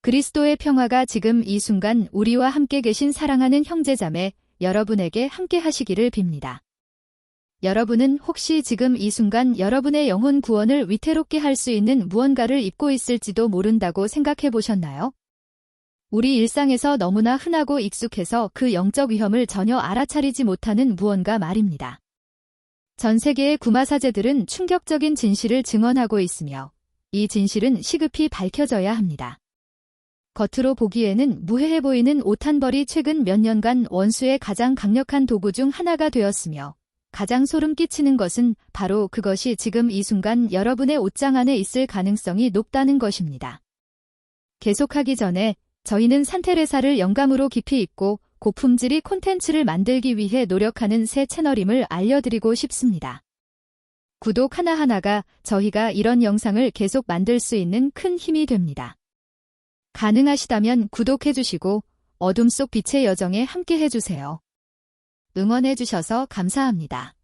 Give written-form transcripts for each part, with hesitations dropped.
그리스도의 평화가 지금 이 순간 우리와 함께 계신 사랑하는 형제자매 여러분에게 함께 하시기를 빕니다. 여러분은 혹시 지금 이 순간 여러분의 영혼 구원을 위태롭게 할 수 있는 무언가를 입고 있을지도 모른다고 생각해 보셨나요? 우리 일상에서 너무나 흔하고 익숙해서 그 영적 위험을 전혀 알아차리지 못하는 무언가 말입니다. 전 세계의 구마사제들은 충격적인 진실을 증언하고 있으며 이 진실은 시급히 밝혀져야 합니다. 겉으로 보기에는 무해해 보이는 오탄벌이 최근 몇 년간 원수의 가장 강력한 도구 중 하나가 되었으며 가장 소름 끼치는 것은 바로 그것이 지금 이 순간 여러분의 옷장 안에 있을 가능성이 높다는 것입니다. 계속하기 전에 저희는 산테레사를 영감으로 깊이 있고 고품질의 콘텐츠를 만들기 위해 노력하는 새 채널임을 알려드리고 싶습니다. 구독 하나하나가 저희가 이런 영상을 계속 만들 수 있는 큰 힘이 됩니다. 가능하시다면 구독해주시고 어둠 속 빛의 여정에 함께 해주세요. 응원해주셔서 감사합니다.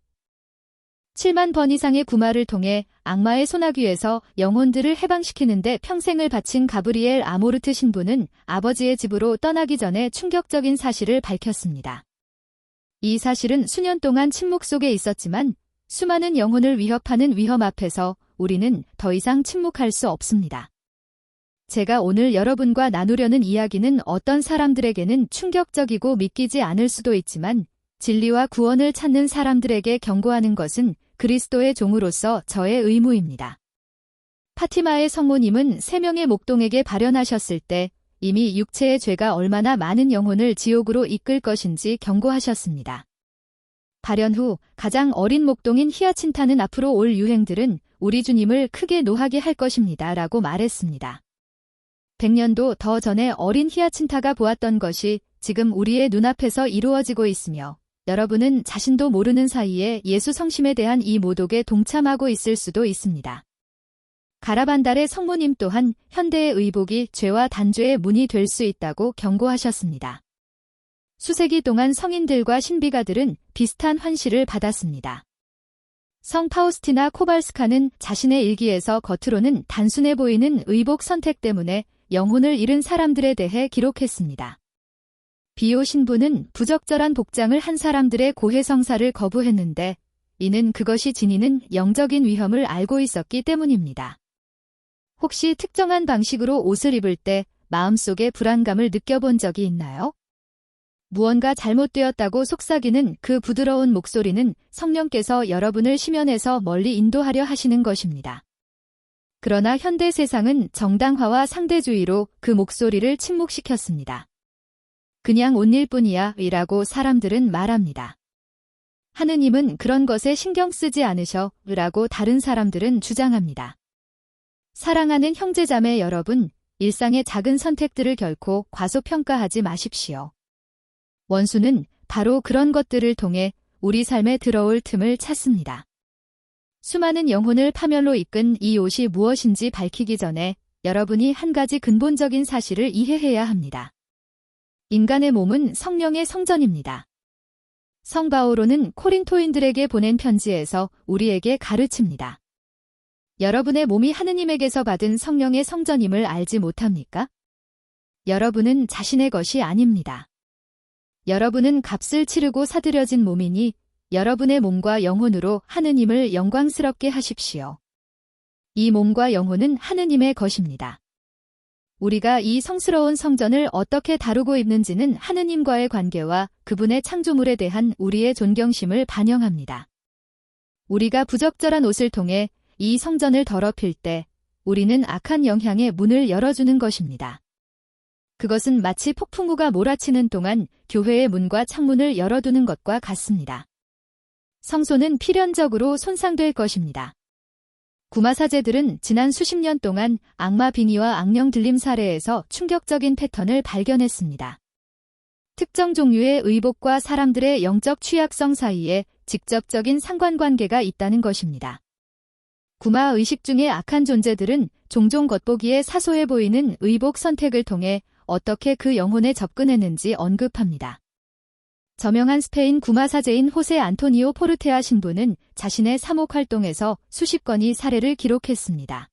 7만 번 이상의 구마를 통해 악마의 소나귀에서 영혼들을 해방시키는데 평생을 바친 가브리엘 아모르트 신부는 아버지의 집으로 떠나기 전에 충격적인 사실을 밝혔습니다. 이 사실은 수년 동안 침묵 속에 있었지만 수많은 영혼을 위협하는 위험 앞에서 우리는 더 이상 침묵할 수 없습니다. 제가 오늘 여러분과 나누려는 이야기는 어떤 사람들에게는 충격적이고 믿기지 않을 수도 있지만 진리와 구원을 찾는 사람들에게 경고하는 것은 그리스도의 종으로서 저의 의무입니다. 파티마의 성모님은 3명의 목동에게 발현하셨을 때 이미 육체의 죄가 얼마나 많은 영혼을 지옥으로 이끌 것인지 경고하셨습니다. 발현 후 가장 어린 목동인 히아친타는 앞으로 올 유행들은 우리 주님을 크게 노하게 할 것입니다. 라고 말했습니다. 100년도 더 전에 어린 히아친타가 보았던 것이 지금 우리의 눈앞에서 이루어지고 있으며 여러분은 자신도 모르는 사이에 예수 성심에 대한 이 모독에 동참하고 있을 수도 있습니다. 가라반달의 성모님 또한 현대의 의복이 죄와 단죄의 문이 될 수 있다고 경고하셨습니다. 수세기 동안 성인들과 신비가들은 비슷한 환시를 받았습니다. 성 파우스티나 코발스카는 자신의 일기에서 겉으로는 단순해 보이는 의복 선택 때문에 영혼을 잃은 사람들에 대해 기록했습니다. 비오 신부는 부적절한 복장을 한 사람들의 고해성사를 거부했는데 이는 그것이 지니는 영적인 위험을 알고 있었기 때문입니다. 혹시 특정한 방식으로 옷을 입을 때 마음속에 불안감을 느껴본 적이 있나요? 무언가 잘못되었다고 속삭이는 그 부드러운 목소리는 성령께서 여러분을 심연에서 멀리 인도하려 하시는 것입니다. 그러나 현대 세상은 정당화와 상대주의로 그 목소리를 침묵시켰습니다. 그냥 옷 일 뿐이야 라고 사람들은 말합니다. 하느님은 그런 것에 신경 쓰지 않으셔 라고 다른 사람들은 주장합니다. 사랑하는 형제자매 여러분, 일상의 작은 선택들을 결코 과소평가하지 마십시오. 원수는 바로 그런 것들을 통해 우리 삶에 들어올 틈을 찾습니다. 수많은 영혼을 파멸로 이끈 이 옷이 무엇인지 밝히기 전에 여러분이 한 가지 근본적인 사실을 이해해야 합니다. 인간의 몸은 성령의 성전입니다. 성 바오로는 코린토인들에게 보낸 편지에서 우리에게 가르칩니다. 여러분의 몸이 하느님에게서 받은 성령의 성전임을 알지 못합니까? 여러분은 자신의 것이 아닙니다. 여러분은 값을 치르고 사들여진 몸이니 여러분의 몸과 영혼으로 하느님을 영광스럽게 하십시오. 이 몸과 영혼은 하느님의 것입니다. 우리가 이 성스러운 성전을 어떻게 다루고 있는지는 하느님과의 관계와 그분의 창조물에 대한 우리의 존경심을 반영합니다. 우리가 부적절한 옷을 통해 이 성전을 더럽힐 때 우리는 악한 영향의 문을 열어주는 것입니다. 그것은 마치 폭풍우가 몰아치는 동안 교회의 문과 창문을 열어두는 것과 같습니다. 성소는 필연적으로 손상될 것입니다. 구마사제들은 지난 수십 년 동안 악마 빙의와 악령 들림 사례에서 충격적인 패턴을 발견했습니다. 특정 종류의 의복과 사람들의 영적 취약성 사이에 직접적인 상관관계가 있다는 것입니다. 구마 의식 중의 악한 존재들은 종종 겉보기에 사소해 보이는 의복 선택을 통해 어떻게 그 영혼에 접근했는지 언급합니다. 저명한 스페인 구마사제인 호세 안토니오 포르테아 신부는 자신의 사목 활동에서 수십 건의 사례를 기록했습니다.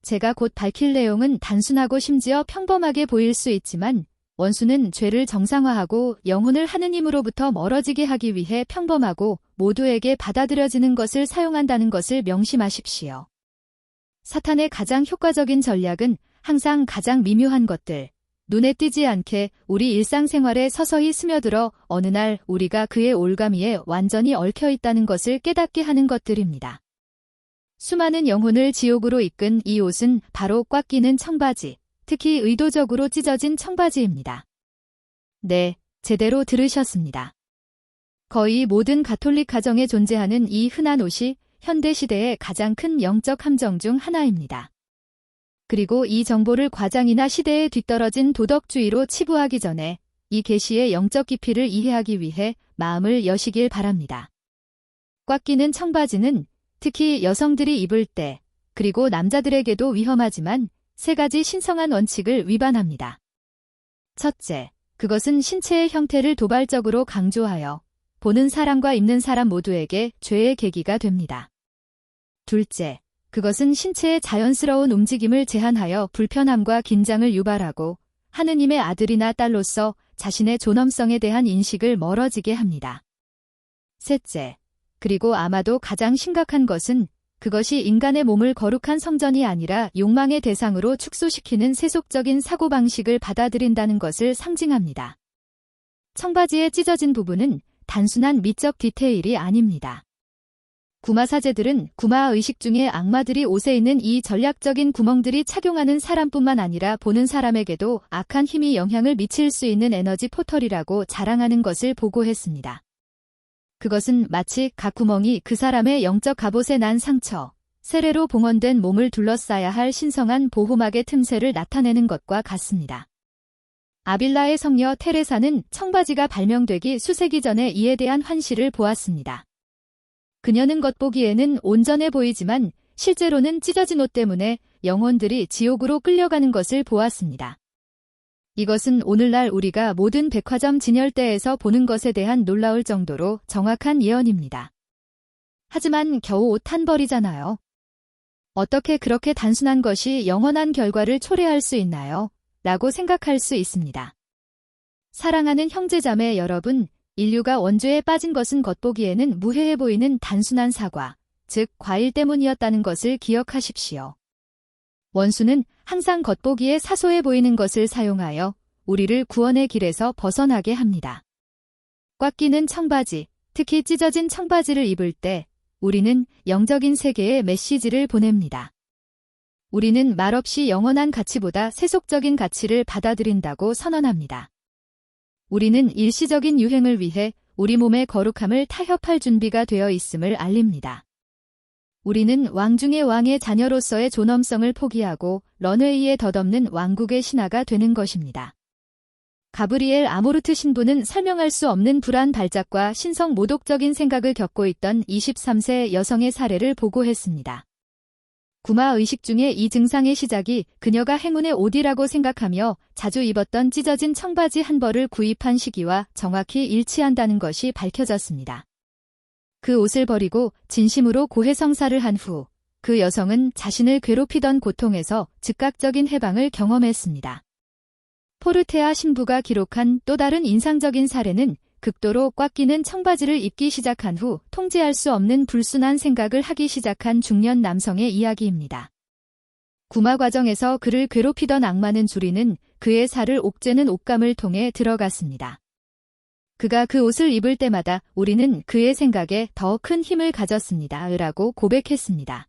제가 곧 밝힐 내용은 단순하고 심지어 평범하게 보일 수 있지만 원수는 죄를 정상화하고 영혼을 하느님으로부터 멀어지게 하기 위해 평범하고 모두에게 받아들여지는 것을 사용한다는 것을 명심하십시오. 사탄의 가장 효과적인 전략은 항상 가장 미묘한 것들, 눈에 띄지 않게 우리 일상생활에 서서히 스며들어 어느 날 우리가 그의 올가미에 완전히 얽혀 있다는 것을 깨닫게 하는 것들입니다. 수많은 영혼을 지옥으로 이끈 이 옷은 바로 꽉 끼는 청바지, 특히 의도적으로 찢어진 청바지입니다. 네, 제대로 들으셨습니다. 거의 모든 가톨릭 가정에 존재하는 이 흔한 옷이 현대시대의 가장 큰 영적 함정 중 하나입니다. 그리고 이 정보를 과장이나 시대에 뒤떨어진 도덕주의로 치부하기 전에 이 계시의 영적 깊이를 이해하기 위해 마음을 여시길 바랍니다. 꽉 끼는 청바지는 특히 여성들이 입을 때, 그리고 남자들에게도 위험하지만 세 가지 신성한 원칙을 위반합니다. 첫째, 그것은 신체의 형태를 도발적으로 강조하여 보는 사람과 입는 사람 모두에게 죄의 계기가 됩니다. 둘째, 그것은 신체의 자연스러운 움직임을 제한하여 불편함과 긴장을 유발하고 하느님의 아들이나 딸로서 자신의 존엄성에 대한 인식을 멀어지게 합니다. 셋째, 그리고 아마도 가장 심각한 것은 그것이 인간의 몸을 거룩한 성전이 아니라 욕망의 대상으로 축소시키는 세속적인 사고방식을 받아들인다는 것을 상징합니다. 청바지의 찢어진 부분은 단순한 미적 디테일이 아닙니다. 구마사제들은 구마의식 중에 악마들이 옷에 있는 이 전략적인 구멍들이 착용하는 사람뿐만 아니라 보는 사람에게도 악한 힘이 영향을 미칠 수 있는 에너지 포털이라고 자랑하는 것을 보고했습니다. 그것은 마치 각 구멍이 그 사람의 영적 갑옷에 난 상처, 세례로 봉헌된 몸을 둘러싸야 할 신성한 보호막의 틈새를 나타내는 것과 같습니다. 아빌라의 성녀 테레사는 청바지가 발명되기 수세기 전에 이에 대한 환시를 보았습니다. 그녀는 겉보기에는 온전해 보이지만 실제로는 찢어진 옷 때문에 영혼들이 지옥으로 끌려가는 것을 보았습니다. 이것은 오늘날 우리가 모든 백화점 진열대에서 보는 것에 대한 놀라울 정도로 정확한 예언입니다. 하지만 겨우 옷 한 벌이잖아요. 어떻게 그렇게 단순한 것이 영원한 결과를 초래할 수 있나요? 라고 생각할 수 있습니다. 사랑하는 형제자매 여러분, 인류가 원죄에 빠진 것은 겉보기에는 무해해 보이는 단순한 사과, 즉 과일 때문이었다는 것을 기억하십시오. 원수는 항상 겉보기에 사소해 보이는 것을 사용하여 우리를 구원의 길에서 벗어나게 합니다. 꽉 끼는 청바지, 특히 찢어진 청바지를 입을 때 우리는 영적인 세계에 메시지를 보냅니다. 우리는 말없이 영원한 가치보다 세속적인 가치를 받아들인다고 선언합니다. 우리는 일시적인 유행을 위해 우리 몸의 거룩함을 타협할 준비가 되어 있음을 알립니다. 우리는 왕 중의 왕의 자녀로서의 존엄성을 포기하고 런웨이에 덧없는 왕국의 신하가 되는 것입니다. 가브리엘 아모르트 신부는 설명할 수 없는 불안 발작과 신성 모독적인 생각을 겪고 있던 23세 여성의 사례를 보고했습니다. 구마 의식 중에 이 증상의 시작이 그녀가 행운의 옷이라고 생각하며 자주 입었던 찢어진 청바지 한 벌을 구입한 시기와 정확히 일치한다는 것이 밝혀졌습니다. 그 옷을 버리고 진심으로 고해성사를 한 후 그 여성은 자신을 괴롭히던 고통에서 즉각적인 해방을 경험했습니다. 포르테아 신부가 기록한 또 다른 인상적인 사례는 극도로 꽉 끼는 청바지를 입기 시작한 후 통제할 수 없는 불순한 생각을 하기 시작한 중년 남성의 이야기입니다. 구마 과정에서 그를 괴롭히던 악마는 줄이는 그의 살을 옥죄는 옥감을 통해 들어갔습니다. 그가 그 옷을 입을 때마다 우리는 그의 생각에 더 큰 힘을 가졌습니다. 라고 고백했습니다.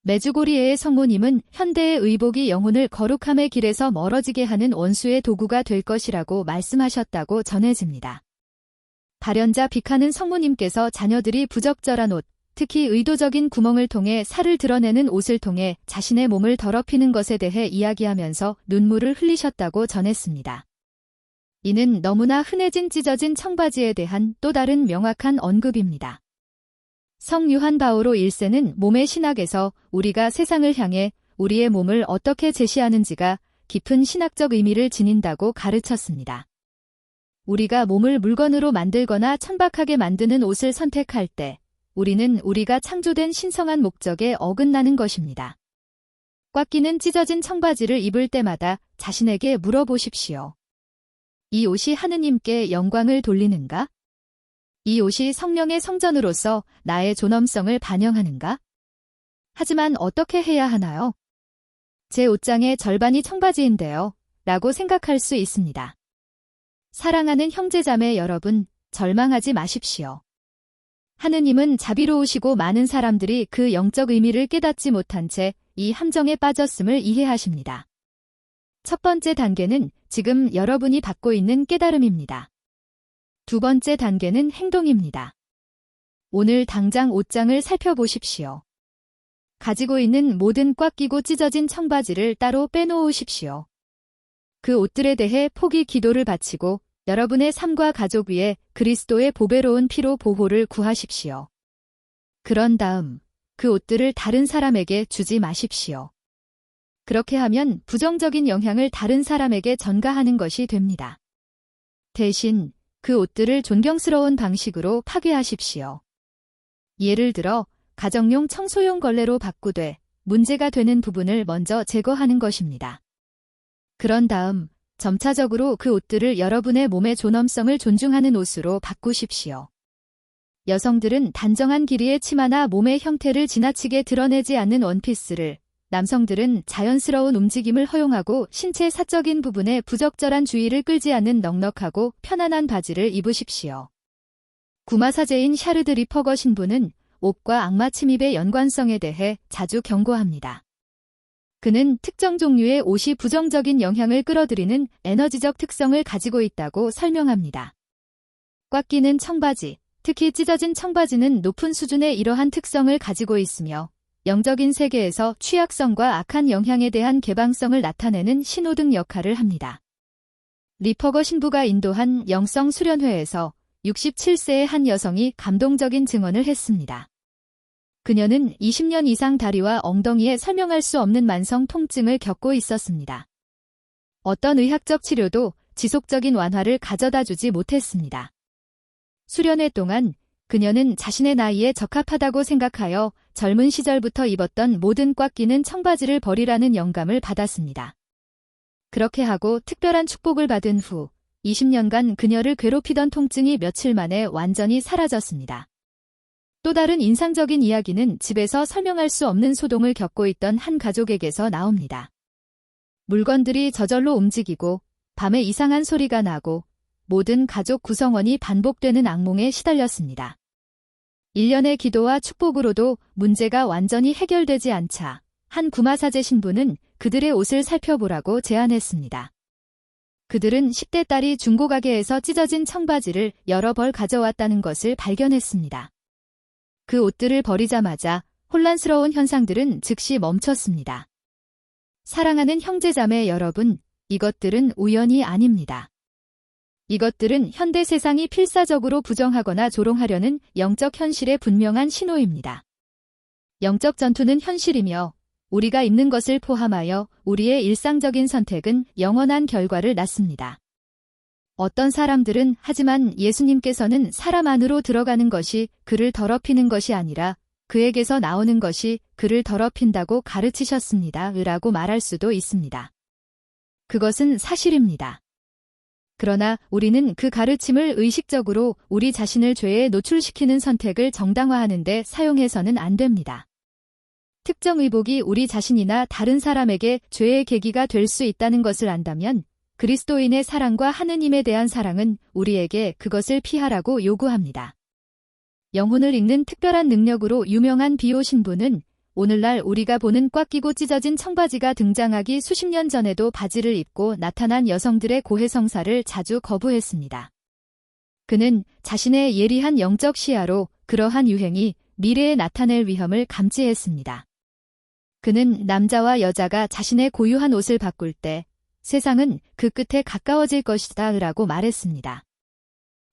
메주고리에의 성모님은 현대의 의복이 영혼을 거룩함의 길에서 멀어지게 하는 원수의 도구가 될 것이라고 말씀하셨다고 전해집니다. 발연자 빅하는 성모님께서 자녀들이 부적절한 옷, 특히 의도적인 구멍을 통해 살을 드러내는 옷을 통해 자신의 몸을 더럽히는 것에 대해 이야기하면서 눈물을 흘리셨다고 전했습니다. 이는 너무나 흔해진 찢어진 청바지에 대한 또 다른 명확한 언급입니다. 성 요한 바오로 1세는 몸의 신학에서 우리가 세상을 향해 우리의 몸을 어떻게 제시하는지가 깊은 신학적 의미를 지닌다고 가르쳤습니다. 우리가 몸을 물건으로 만들거나 천박하게 만드는 옷을 선택할 때 우리는 우리가 창조된 신성한 목적에 어긋나는 것입니다. 꽉 끼는 찢어진 청바지를 입을 때마다 자신에게 물어보십시오. 이 옷이 하느님께 영광을 돌리는가? 이 옷이 성령의 성전으로서 나의 존엄성을 반영하는가? 하지만 어떻게 해야 하나요? 제 옷장의 절반이 청바지인데요. 라고 생각할 수 있습니다. 사랑하는 형제자매 여러분, 절망하지 마십시오. 하느님은 자비로우시고 많은 사람들이 그 영적 의미를 깨닫지 못한 채 이 함정에 빠졌음을 이해하십니다. 첫 번째 단계는 지금 여러분이 받고 있는 깨달음입니다. 두 번째 단계는 행동입니다. 오늘 당장 옷장을 살펴보십시오. 가지고 있는 모든 꽉 끼고 찢어진 청바지를 따로 빼놓으십시오. 그 옷들에 대해 포기 기도를 바치고 여러분의 삶과 가족 위에 그리스도의 보배로운 피로 보호를 구하십시오. 그런 다음 그 옷들을 다른 사람에게 주지 마십시오. 그렇게 하면 부정적인 영향을 다른 사람에게 전가하는 것이 됩니다. 대신 그 옷들을 존경스러운 방식으로 파괴하십시오. 예를 들어 가정용 청소용 걸레로 바꾸되 문제가 되는 부분을 먼저 제거하는 것입니다. 그런 다음 점차적으로 그 옷들을 여러분의 몸의 존엄성을 존중하는 옷으로 바꾸십시오. 여성들은 단정한 길이의 치마나 몸의 형태를 지나치게 드러내지 않는 원피스를, 남성들은 자연스러운 움직임을 허용하고 신체 사적인 부분에 부적절한 주의를 끌지 않는 넉넉하고 편안한 바지를 입으십시오. 구마사제인 샤르드 리퍼거 신부는 옷과 악마 침입의 연관성에 대해 자주 경고합니다. 그는 특정 종류의 옷이 부정적인 영향을 끌어들이는 에너지적 특성을 가지고 있다고 설명합니다. 꽉 끼는 청바지, 특히 찢어진 청바지는 높은 수준의 이러한 특성을 가지고 있으며 영적인 세계에서 취약성과 악한 영향에 대한 개방성을 나타내는 신호등 역할을 합니다. 리퍼거 신부가 인도한 영성 수련회에서 67세의 한 여성이 감동적인 증언을 했습니다. 그녀는 20년 이상 다리와 엉덩이에 설명할 수 없는 만성 통증을 겪고 있었습니다. 어떤 의학적 치료도 지속적인 완화를 가져다 주지 못했습니다. 수련회 동안 그녀는 자신의 나이에 적합하다고 생각하여 젊은 시절부터 입었던 모든 꽉 끼는 청바지를 버리라는 영감을 받았습니다. 그렇게 하고 특별한 축복을 받은 후 20년간 그녀를 괴롭히던 통증이 며칠 만에 완전히 사라졌습니다. 또 다른 인상적인 이야기는 집에서 설명할 수 없는 소동을 겪고 있던 한 가족에게서 나옵니다. 물건들이 저절로 움직이고 밤에 이상한 소리가 나고 모든 가족 구성원이 반복되는 악몽에 시달렸습니다. 1년의 기도와 축복으로도 문제가 완전히 해결되지 않자 한 구마사제 신부는 그들의 옷을 살펴보라고 제안했습니다. 그들은 10대 딸이 중고가게에서 찢어진 청바지를 여러 벌 가져왔다는 것을 발견했습니다. 그 옷들을 버리자마자 혼란스러운 현상들은 즉시 멈췄습니다. 사랑하는 형제자매 여러분, 이것들은 우연이 아닙니다. 이것들은 현대 세상이 필사적으로 부정하거나 조롱하려는 영적 현실의 분명한 신호입니다. 영적 전투는 현실이며 우리가 입는 것을 포함하여 우리의 일상적인 선택은 영원한 결과를 낳습니다. 어떤 사람들은 하지만 예수님께서는 사람 안으로 들어가는 것이 그를 더럽히는 것이 아니라 그에게서 나오는 것이 그를 더럽힌다고 가르치셨습니다. 라고 말할 수도 있습니다. 그것은 사실입니다. 그러나 우리는 그 가르침을 의식적으로 우리 자신을 죄에 노출시키는 선택을 정당화하는 데 사용해서는 안 됩니다. 특정 의복이 우리 자신이나 다른 사람에게 죄의 계기가 될 수 있다는 것을 안다면 그리스도인의 사랑과 하느님에 대한 사랑은 우리에게 그것을 피하라고 요구합니다. 영혼을 읽는 특별한 능력으로 유명한 비오 신부는 오늘날 우리가 보는 꽉 끼고 찢어진 청바지가 등장하기 수십 년 전에도 바지를 입고 나타난 여성들의 고해성사를 자주 거부했습니다. 그는 자신의 예리한 영적 시야로 그러한 유행이 미래에 나타낼 위험을 감지했습니다. 그는 남자와 여자가 자신의 고유한 옷을 바꿀 때 세상은 그 끝에 가까워질 것이다 라고 말했습니다.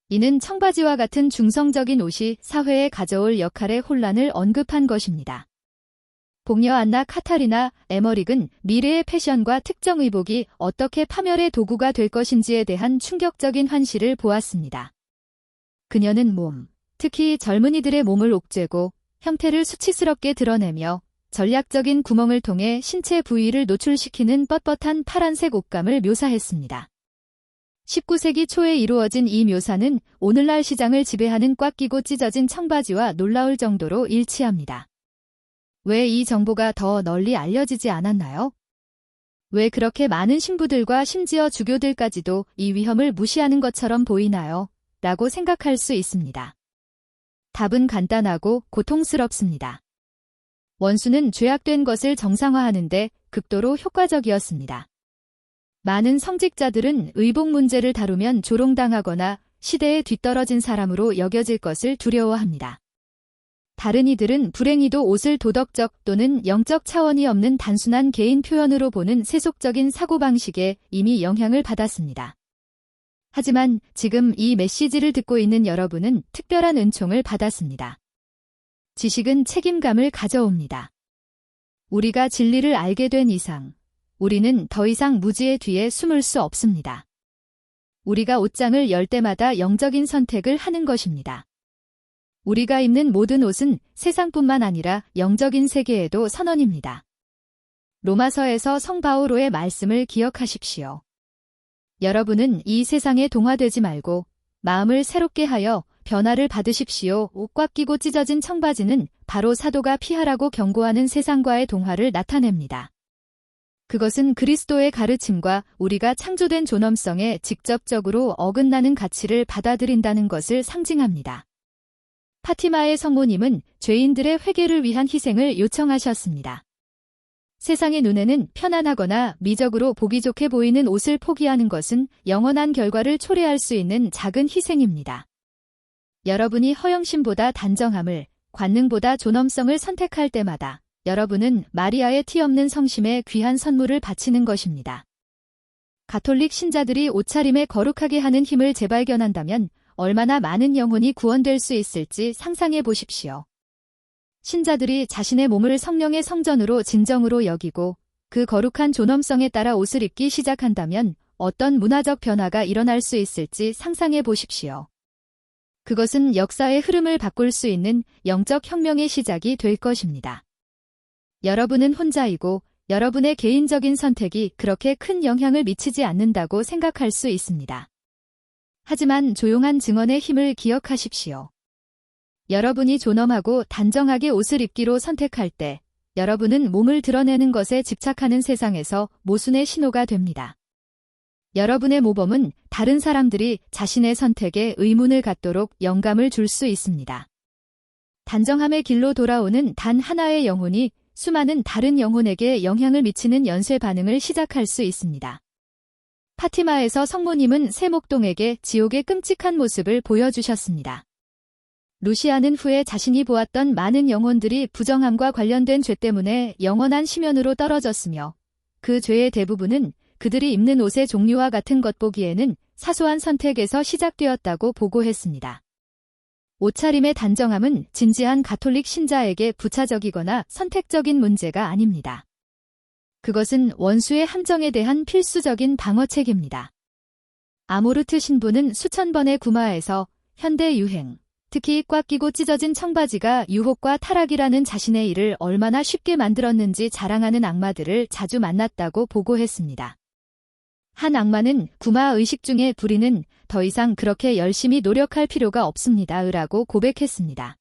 이는 청바지와 같은 중성적인 옷이 사회에 가져올 역할의 혼란을 언급한 것입니다. 복녀 안나 카타리나 에머릭은 미래의 패션과 특정 의복이 어떻게 파멸의 도구가 될 것인지에 대한 충격적인 환시를 보았습니다. 그녀는 특히 젊은이들의 몸을 옥죄고 형태를 수치스럽게 드러내며 전략적인 구멍을 통해 신체 부위를 노출시키는 뻣뻣한 파란색 옷감을 묘사했습니다. 19세기 초에 이루어진 이 묘사는 오늘날 시장을 지배하는 꽉 끼고 찢어진 청바지와 놀라울 정도로 일치합니다. 왜 이 정보가 더 널리 알려지지 않았나요? 왜 그렇게 많은 신부들과 심지어 주교들까지도 이 위험을 무시하는 것처럼 보이나요? 라고 생각할 수 있습니다. 답은 간단하고 고통스럽습니다. 원수는 죄악된 것을 정상화하는데 극도로 효과적이었습니다. 많은 성직자들은 의복 문제를 다루면 조롱당하거나 시대에 뒤떨어진 사람으로 여겨질 것을 두려워합니다. 다른 이들은 불행히도 옷을 도덕적 또는 영적 차원이 없는 단순한 개인 표현으로 보는 세속적인 사고방식에 이미 영향을 받았습니다. 하지만 지금 이 메시지를 듣고 있는 여러분은 특별한 은총을 받았습니다. 지식은 책임감을 가져옵니다. 우리가 진리를 알게 된 이상, 우리는 더 이상 무지의 뒤에 숨을 수 없습니다. 우리가 옷장을 열 때마다 영적인 선택을 하는 것입니다. 우리가 입는 모든 옷은 세상뿐만 아니라 영적인 세계에도 선언입니다. 로마서에서 성 바오로의 말씀을 기억하십시오. 여러분은 이 세상에 동화되지 말고 마음을 새롭게 하여 변화를 받으십시오. 옷과 끼고 찢어진 청바지는 바로 사도가 피하라고 경고하는 세상과의 동화를 나타냅니다. 그것은 그리스도의 가르침과 우리가 창조된 존엄성에 직접적으로 어긋나는 가치를 받아들인다는 것을 상징합니다. 파티마의 성모님은 죄인들의 회개를 위한 희생을 요청하셨습니다. 세상의 눈에는 편안하거나 미적으로 보기 좋게 보이는 옷을 포기하는 것은 영원한 결과를 초래할 수 있는 작은 희생입니다. 여러분이 허영심보다 단정함을, 관능보다 존엄성을 선택할 때마다 여러분은 마리아의 티 없는 성심에 귀한 선물을 바치는 것입니다. 가톨릭 신자들이 옷차림에 거룩하게 하는 힘을 재발견한다면 얼마나 많은 영혼이 구원될 수 있을지 상상해 보십시오. 신자들이 자신의 몸을 성령의 성전으로 진정으로 여기고 그 거룩한 존엄성에 따라 옷을 입기 시작한다면 어떤 문화적 변화가 일어날 수 있을지 상상해 보십시오. 그것은 역사의 흐름을 바꿀 수 있는 영적 혁명의 시작이 될 것입니다. 여러분은 혼자이고 여러분의 개인적인 선택이 그렇게 큰 영향을 미치지 않는다고 생각할 수 있습니다. 하지만 조용한 증언의 힘을 기억하십시오. 여러분이 존엄하고 단정하게 옷을 입기로 선택할 때 여러분은 몸을 드러내는 것에 집착하는 세상에서 모순의 신호가 됩니다. 여러분의 모범은 다른 사람들이 자신의 선택에 의문을 갖도록 영감을 줄 수 있습니다. 단정함의 길로 돌아오는 단 하나의 영혼이 수많은 다른 영혼에게 영향을 미치는 연쇄 반응을 시작할 수 있습니다. 파티마에서 성모님은 세목동에게 지옥의 끔찍한 모습을 보여주셨습니다. 루시아는 후에 자신이 보았던 많은 영혼들이 부정함과 관련된 죄 때문에 영원한 심연으로 떨어졌으며 그 죄의 대부분은 그들이 입는 옷의 종류와 같은 것 보기에는 사소한 선택에서 시작되었다고 보고했습니다. 옷차림의 단정함은 진지한 가톨릭 신자에게 부차적이거나 선택적인 문제가 아닙니다. 그것은 원수의 함정에 대한 필수적인 방어책입니다. 아모르트 신부는 수천 번의 구마에서 현대 유행, 특히 꽉 끼고 찢어진 청바지가 유혹과 타락이라는 자신의 일을 얼마나 쉽게 만들었는지 자랑하는 악마들을 자주 만났다고 보고했습니다. 한 악마는 구마 의식 중에 부리는 더 이상 그렇게 열심히 노력할 필요가 없습니다. 라고 고백했습니다.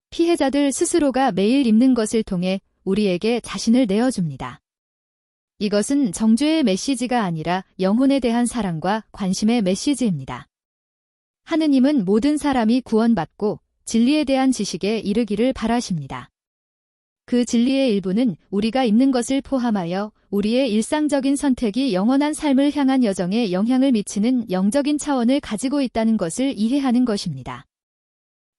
피해자들 스스로가 매일 입는 것을 통해 우리에게 자신을 내어줍니다. 이것은 정죄의 메시지가 아니라 영혼에 대한 사랑과 관심의 메시지입니다. 하느님은 모든 사람이 구원받고 진리에 대한 지식에 이르기를 바라십니다. 그 진리의 일부는 우리가 입는 것을 포함하여 우리의 일상적인 선택이 영원한 삶을 향한 여정에 영향을 미치는 영적인 차원을 가지고 있다는 것을 이해하는 것입니다.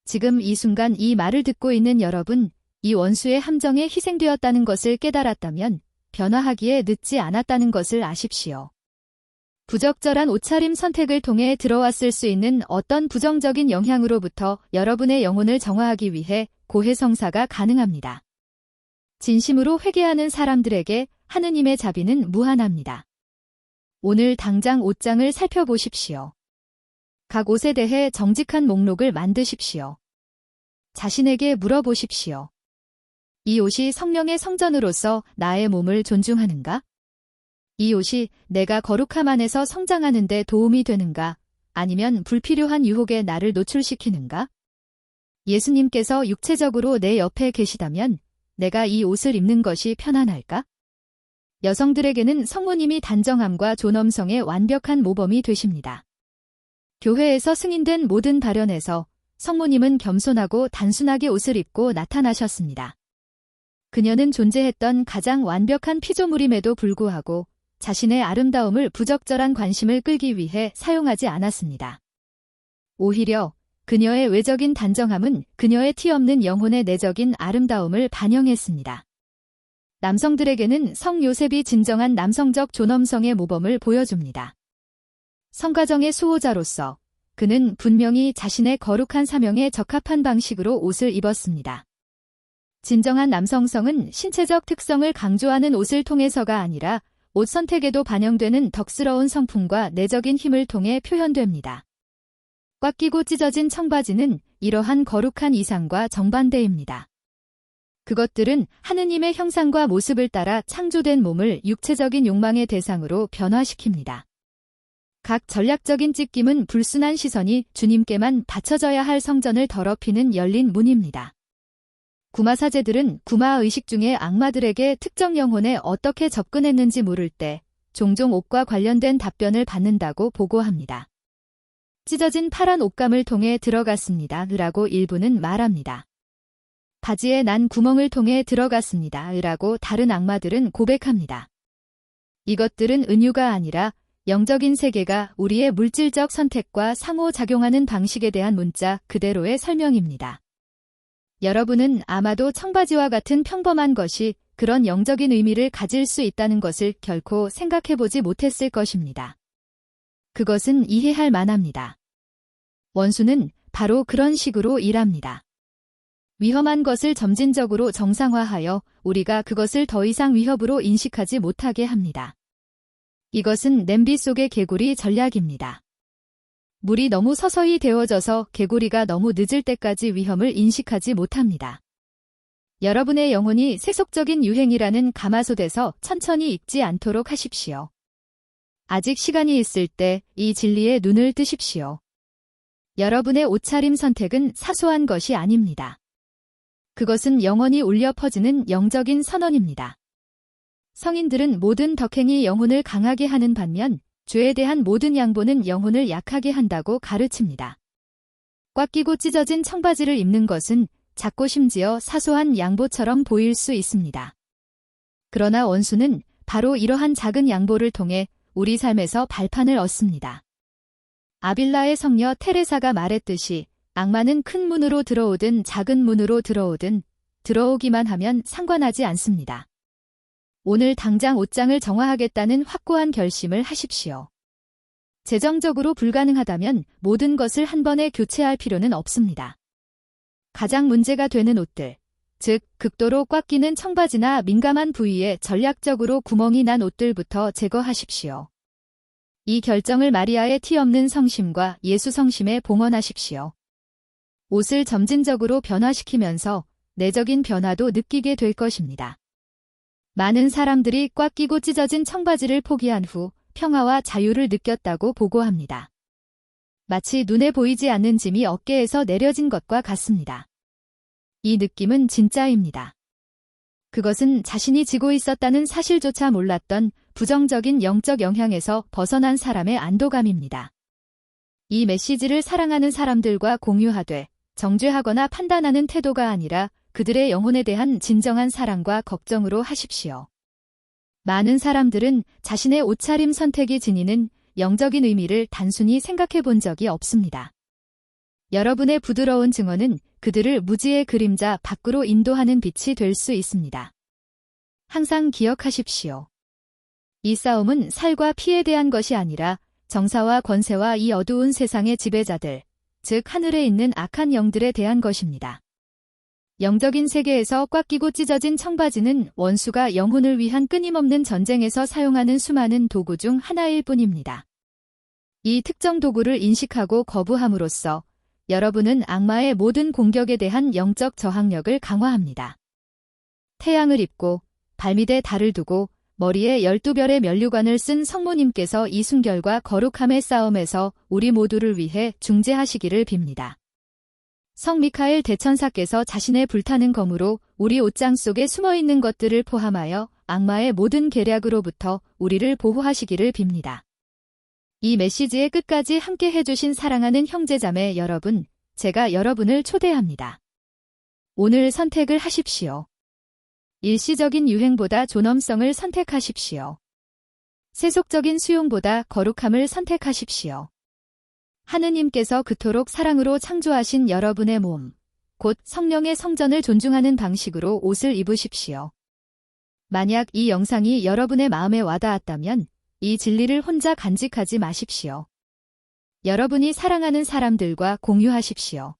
지금 이 순간 이 말을 듣고 있는 여러분, 이 원수의 함정에 희생되었다는 것을 깨달았다면 변화하기에 늦지 않았다는 것을 아십시오. 부적절한 옷차림 선택을 통해 들어왔을 수 있는 어떤 부정적인 영향으로부터 여러분의 영혼을 정화하기 위해 고해성사가 가능합니다. 진심으로 회개하는 사람들에게 하느님의 자비는 무한합니다. 오늘 당장 옷장을 살펴보십시오. 각 옷에 대해 정직한 목록을 만드십시오. 자신에게 물어보십시오. 이 옷이 성령의 성전으로서 나의 몸을 존중하는가? 이 옷이 내가 거룩함 안에서 성장하는 데 도움이 되는가? 아니면 불필요한 유혹에 나를 노출시키는가? 예수님께서 육체적으로 내 옆에 계시다면 내가 이 옷을 입는 것이 편안할까? 여성들에게는 성모님이 단정함과 존엄성의 완벽한 모범이 되십니다. 교회에서 승인된 모든 발언에서 성모님은 겸손하고 단순하게 옷을 입고 나타나셨습니다. 그녀는 존재했던 가장 완벽한 피조물임에도 불구하고 자신의 아름다움을 부적절한 관심을 끌기 위해 사용하지 않았습니다. 오히려 그녀의 외적인 단정함은 그녀의 티없는 영혼의 내적인 아름다움을 반영했습니다. 남성들에게는 성 요셉이 진정한 남성적 존엄성의 모범을 보여줍니다. 성가정의 수호자로서 그는 분명히 자신의 거룩한 사명에 적합한 방식으로 옷을 입었습니다. 진정한 남성성은 신체적 특성을 강조하는 옷을 통해서가 아니라 옷 선택에도 반영되는 덕스러운 성품과 내적인 힘을 통해 표현됩니다. 꽉 끼고 찢어진 청바지는 이러한 거룩한 이상과 정반대입니다. 그것들은 하느님의 형상과 모습을 따라 창조된 몸을 육체적인 욕망의 대상으로 변화시킵니다. 각 전략적인 찢김은 불순한 시선이 주님께만 바쳐져야 할 성전을 더럽히는 열린 문입니다. 구마사제들은 구마의식 중에 악마들에게 특정 영혼에 어떻게 접근했는지 물을 때 종종 옷과 관련된 답변을 받는다고 보고합니다. 찢어진 파란 옷감을 통해 들어갔습니다. 라고 일부는 말합니다. 바지에 난 구멍을 통해 들어갔습니다. 라고 다른 악마들은 고백합니다. 이것들은 은유가 아니라 영적인 세계가 우리의 물질적 선택과 상호작용하는 방식에 대한 문자 그대로의 설명입니다. 여러분은 아마도 청바지와 같은 평범한 것이 그런 영적인 의미를 가질 수 있다는 것을 결코 생각해보지 못했을 것입니다. 그것은 이해할 만합니다. 원수는 바로 그런 식으로 일합니다. 위험한 것을 점진적으로 정상화하여 우리가 그것을 더 이상 위협으로 인식하지 못하게 합니다. 이것은 냄비 속의 개구리 전략입니다. 물이 너무 서서히 데워져서 개구리가 너무 늦을 때까지 위험을 인식하지 못합니다. 여러분의 영혼이 세속적인 유행이라는 가마솥에서 천천히 익지 않도록 하십시오. 아직 시간이 있을 때 이 진리에 눈을 뜨십시오. 여러분의 옷차림 선택은 사소한 것이 아닙니다. 그것은 영원히 울려 퍼지는 영적인 선언입니다. 성인들은 모든 덕행이 영혼을 강하게 하는 반면 죄에 대한 모든 양보는 영혼을 약하게 한다고 가르칩니다. 꽉 끼고 찢어진 청바지를 입는 것은 작고 심지어 사소한 양보처럼 보일 수 있습니다. 그러나 원수는 바로 이러한 작은 양보를 통해 우리 삶에서 발판을 얻습니다. 아빌라의 성녀 테레사가 말했듯이 악마는 큰 문으로 들어오든 작은 문으로 들어오든 들어오기만 하면 상관하지 않습니다. 오늘 당장 옷장을 정화하겠다는 확고한 결심을 하십시오. 재정적으로 불가능하다면 모든 것을 한 번에 교체할 필요는 없습니다. 가장 문제가 되는 옷들, 즉 극도로 꽉 끼는 청바지나 민감한 부위에 전략적으로 구멍이 난 옷들부터 제거하십시오. 이 결정을 마리아의 티 없는 성심과 예수 성심에 봉헌하십시오. 옷을 점진적으로 변화시키면서 내적인 변화도 느끼게 될 것입니다. 많은 사람들이 꽉 끼고 찢어진 청바지를 포기한 후 평화와 자유를 느꼈다고 보고합니다. 마치 눈에 보이지 않는 짐이 어깨에서 내려진 것과 같습니다. 이 느낌은 진짜입니다. 그것은 자신이 지고 있었다는 사실조차 몰랐던 부정적인 영적 영향에서 벗어난 사람의 안도감입니다. 이 메시지를 사랑하는 사람들과 공유하되 정죄하거나 판단하는 태도가 아니라 그들의 영혼에 대한 진정한 사랑과 걱정으로 하십시오. 많은 사람들은 자신의 옷차림 선택이 지니는 영적인 의미를 단순히 생각해 본 적이 없습니다. 여러분의 부드러운 증언은 그들을 무지의 그림자 밖으로 인도하는 빛이 될 수 있습니다. 항상 기억하십시오. 이 싸움은 살과 피에 대한 것이 아니라 정사와 권세와 이 어두운 세상의 지배자들, 즉 하늘에 있는 악한 영들에 대한 것입니다. 영적인 세계에서 꽉 끼고 찢어진 청바지는 원수가 영혼을 위한 끊임없는 전쟁에서 사용하는 수많은 도구 중 하나일 뿐입니다. 이 특정 도구를 인식하고 거부함으로써 여러분은 악마의 모든 공격에 대한 영적 저항력을 강화합니다. 태양을 입고 발밑에 달을 두고 머리에 12별의 면류관을 쓴 성모님께서 이순결과 거룩함의 싸움에서 우리 모두를 위해 중재하시기를 빕니다. 성 미카엘 대천사께서 자신의 불타는 검으로 우리 옷장 속에 숨어있는 것들을 포함하여 악마의 모든 계략으로부터 우리를 보호하시기를 빕니다. 이 메시지의 끝까지 함께 해주신 사랑하는 형제자매 여러분, 제가 여러분을 초대합니다. 오늘 선택을 하십시오. 일시적인 유행보다 존엄성을 선택하십시오. 세속적인 수용보다 거룩함을 선택하십시오. 하느님께서 그토록 사랑으로 창조하신 여러분의 몸, 곧 성령의 성전을 존중하는 방식으로 옷을 입으십시오. 만약 이 영상이 여러분의 마음에 와닿았다면 이 진리를 혼자 간직하지 마십시오. 여러분이 사랑하는 사람들과 공유하십시오.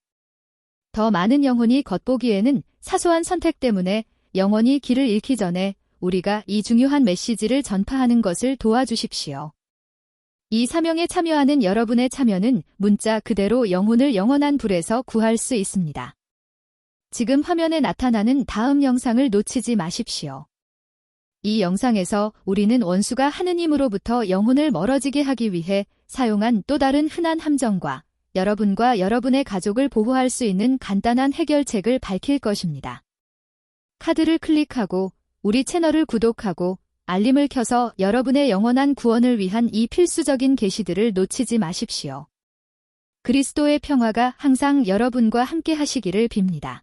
더 많은 영혼이 겉보기에는 사소한 선택 때문에 영원히 길을 잃기 전에 우리가 이 중요한 메시지를 전파하는 것을 도와주십시오. 이 사명에 참여하는 여러분의 참여는 문자 그대로 영혼을 영원한 불에서 구할 수 있습니다. 지금 화면에 나타나는 다음 영상을 놓치지 마십시오. 이 영상에서 우리는 원수가 하느님으로부터 영혼을 멀어지게 하기 위해 사용한 또 다른 흔한 함정과 여러분과 여러분의 가족을 보호할 수 있는 간단한 해결책을 밝힐 것입니다. 카드를 클릭하고 우리 채널을 구독하고 알림을 켜서 여러분의 영원한 구원을 위한 이 필수적인 계시들을 놓치지 마십시오. 그리스도의 평화가 항상 여러분과 함께 하시기를 빕니다.